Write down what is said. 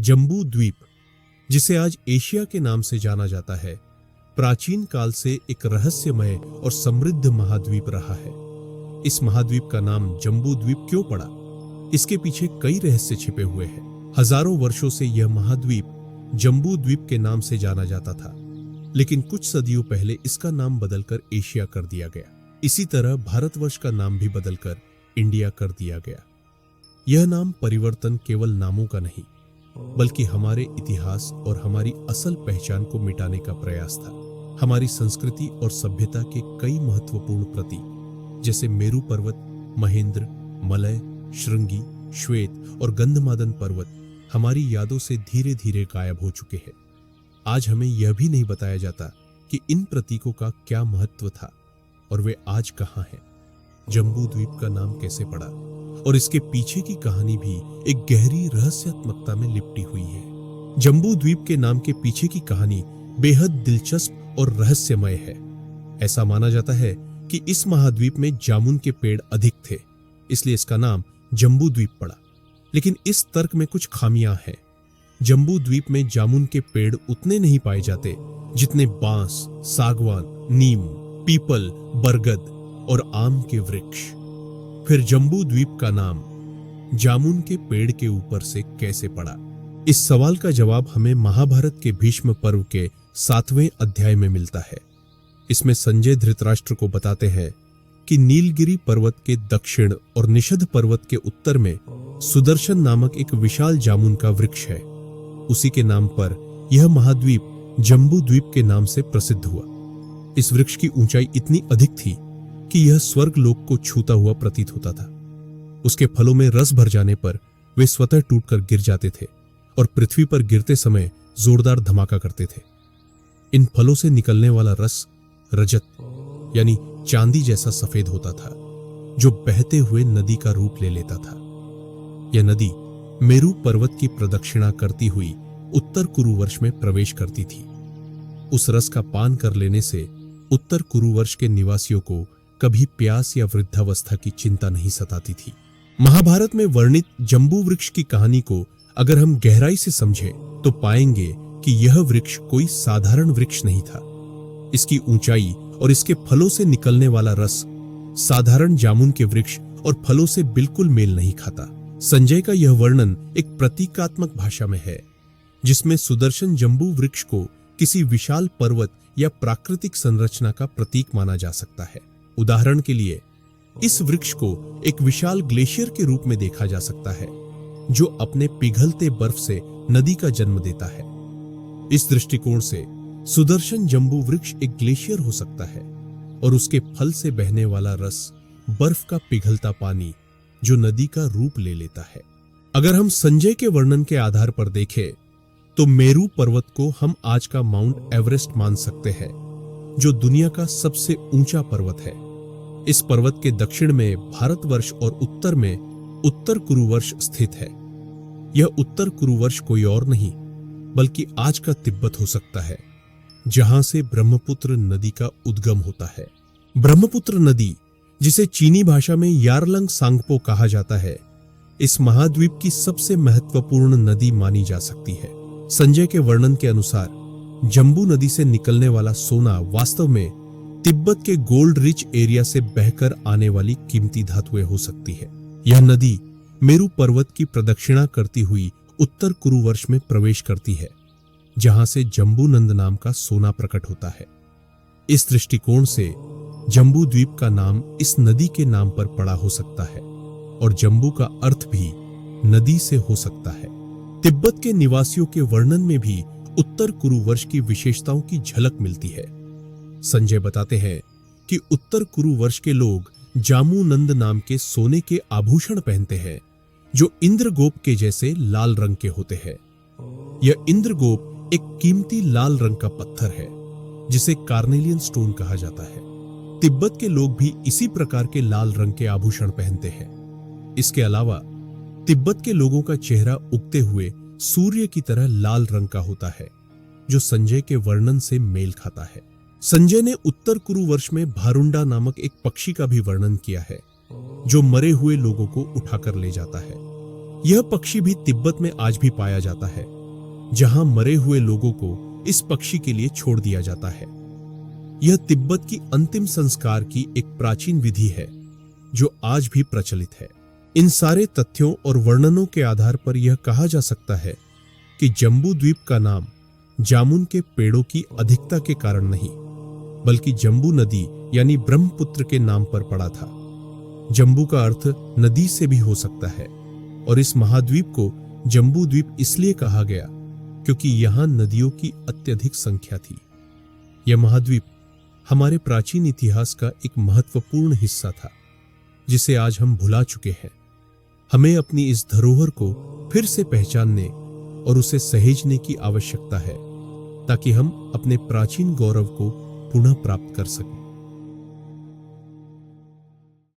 जम्बू द्वीप, जिसे आज एशिया के नाम से जाना जाता है, प्राचीन काल से एक रहस्यमय और समृद्ध महाद्वीप रहा है। इस महाद्वीप का नाम जम्बू द्वीप क्यों पड़ा, इसके पीछे कई रहस्य छिपे हुए हैं। हजारों वर्षों से यह महाद्वीप जम्बू द्वीप के नाम से जाना जाता था, लेकिन कुछ सदियों पहले इसका नाम बदलकर एशिया कर दिया गया। इसी तरह भारतवर्ष का नाम भी बदलकर इंडिया कर दिया गया। यह नाम परिवर्तन केवल नामों का नहीं, बल्कि हमारे इतिहास और हमारी असल पहचान को मिटाने का प्रयास था। हमारी संस्कृति और सभ्यता के कई महत्वपूर्ण प्रतीक जैसे मेरू पर्वत, महेंद्र, मलय, श्रृंगी, श्वेत और गंधमादन पर्वत हमारी यादों से धीरे धीरे गायब हो चुके हैं। आज हमें यह भी नहीं बताया जाता कि इन प्रतीकों का क्या महत्व था और वे आज कहां हैं। जम्बू द्वीप का नाम कैसे पड़ा और इसके पीछे की कहानी भी एक गहरी रहस्यात्मकता में लिपटी हुई है। जम्बू द्वीप के नाम के पीछे की कहानी बेहद दिलचस्प और रहस्यमय है। ऐसा माना जाता है कि इस महाद्वीप में जामुन के पेड़ अधिक थे, इसलिए इसका नाम जम्बू द्वीप पड़ा। लेकिन इस तर्क में कुछ खामियां हैं। जम्बू द्वीप में जामुन के पेड़ उतने नहीं पाए जाते जितने बांस, सागवान, नीम, पीपल, बरगद और आम के वृक्ष। फिर जम्बू द्वीप का नाम जामुन के पेड़ के ऊपर से कैसे पड़ा? इस सवाल का जवाब हमें महाभारत के भीष्म पर्व के 7वें अध्याय में मिलता है। इसमें संजय धृतराष्ट्र को बताते हैं कि नीलगिरी पर्वत के दक्षिण और निषद पर्वत के उत्तर में सुदर्शन नामक एक विशाल जामुन का वृक्ष है। उसी के नाम पर यह महाद्वीप जम्बू द्वीप के नाम से प्रसिद्ध हुआ। इस वृक्ष की ऊंचाई इतनी अधिक थी कि यह स्वर्ग लोक को छूता हुआ प्रतीत होता था। उसके फलों में रस भर जाने पर वे स्वतः टूटकर गिर जाते थे और पृथ्वी पर गिरते समय जोरदार धमाका करते थे। इन फलों से निकलने वाला रस रजत यानी चांदी जैसा सफेद होता था, जो बहते हुए नदी का रूप ले लेता था। यह नदी मेरू पर्वत की प्रदक्षिणा करती हुई उत्तर कुरुवर्ष में प्रवेश करती थी। उस रस का पान कर लेने से उत्तर कुरुवर्ष के निवासियों को कभी प्यास या वृद्धावस्था की चिंता नहीं सताती थी। महाभारत में वर्णित जम्बू वृक्ष की कहानी को अगर हम गहराई से समझें तो पाएंगे कि यह वृक्ष कोई साधारण वृक्ष नहीं था। इसकी ऊंचाई और इसके फलों से निकलने वाला रस साधारण जामुन के वृक्ष और फलों से बिल्कुल मेल नहीं खाता। संजय का यह वर्णन एक प्रतीकात्मक भाषा में है, जिसमें सुदर्शन जम्बू वृक्ष को किसी विशाल पर्वत या प्राकृतिक संरचना का प्रतीक माना जा सकता है। उदाहरण के लिए इस वृक्ष को एक विशाल ग्लेशियर के रूप में देखा जा सकता है, जो अपने पिघलते बर्फ से नदी का जन्म देता है। इस दृष्टिकोण से सुदर्शन जम्बू वृक्ष एक ग्लेशियर हो सकता है और उसके फल से बहने वाला रस बर्फ का पिघलता पानी, जो नदी का रूप ले लेता है। अगर हम संजय के वर्णन के आधार पर देखें तो मेरू पर्वत को हम आज का माउंट एवरेस्ट मान सकते हैं, जो दुनिया का सबसे ऊंचा पर्वत है। इस पर्वत के दक्षिण में भारतवर्ष और उत्तर में उत्तर कुरुवर्ष स्थित है। यह उत्तर कुरुवर्ष कोई और नहीं बल्कि आज का तिब्बत हो सकता है, जहां से ब्रह्मपुत्र नदी का उद्गम होता है। ब्रह्मपुत्र नदी, जिसे चीनी भाषा में यारलंग सांगपो कहा जाता है, इस महाद्वीप की सबसे महत्वपूर्ण नदी मानी जा सकती है। संजय के वर्णन के अनुसार जम्बू नदी से निकलने वाला सोना वास्तव में तिब्बत के गोल्ड रिच एरिया से बहकर आने वाली कीमती धातुएं हो सकती है। यह नदी मेरू पर्वत की प्रदक्षिणा करती हुई उत्तर कुरुवर्ष में प्रवेश करती है, जहां से जम्बूनंद नाम का सोना प्रकट होता है। इस दृष्टिकोण से जम्बू द्वीप का नाम इस नदी के नाम पर पड़ा हो सकता है और जम्बू का अर्थ भी नदी से हो सकता है। तिब्बत के निवासियों के वर्णन में भी उत्तर कुरुवर्ष की विशेषताओं की झलक मिलती है। संजय बताते हैं कि उत्तर कुरुवर्ष के लोग जामुनंद नाम के सोने के आभूषण पहनते हैं, जो इंद्रगोप के जैसे लाल रंग के होते हैं। यह इंद्रगोप एक कीमती लाल रंग का पत्थर है, जिसे कार्नेलियन स्टोन कहा जाता है। तिब्बत के लोग भी इसी प्रकार के लाल रंग के आभूषण पहनते हैं। इसके अलावा तिब्बत के लोगों का चेहरा उगते हुए सूर्य की तरह लाल रंग का होता है, जो संजय के वर्णन से मेल खाता है। संजय ने उत्तर कुरुवर्ष में भारुंडा नामक एक पक्षी का भी वर्णन किया है, जो मरे हुए लोगों को उठाकर ले जाता है। यह पक्षी भी तिब्बत में आज भी पाया जाता है, जहां मरे हुए लोगों को इस पक्षी के लिए छोड़ दिया जाता है। यह तिब्बत की अंतिम संस्कार की एक प्राचीन विधि है जो आज भी प्रचलित है। इन सारे तथ्यों और वर्णनों के आधार पर यह कहा जा सकता है कि जम्बू द्वीप का नाम जामुन के पेड़ों की अधिकता के कारण नहीं, बल्कि जम्बू नदी यानी ब्रह्मपुत्र के नाम पर पड़ा था। जम्बू का अर्थ नदी से भी हो सकता है, और इस महाद्वीप को जम्बू द्वीप इसलिए कहा गया क्योंकि यहां नदियों की अत्यधिक संख्या थी। यह महाद्वीप हमारे प्राचीन इतिहास का एक महत्वपूर्ण हिस्सा था, जिसे आज हम भुला चुके हैं। हमें अपनी इस धरोहर को फिर से पहचानने और उसे सहेजने की आवश्यकता है, ताकि हम अपने प्राचीन गौरव को पुनः प्राप्त कर सकें।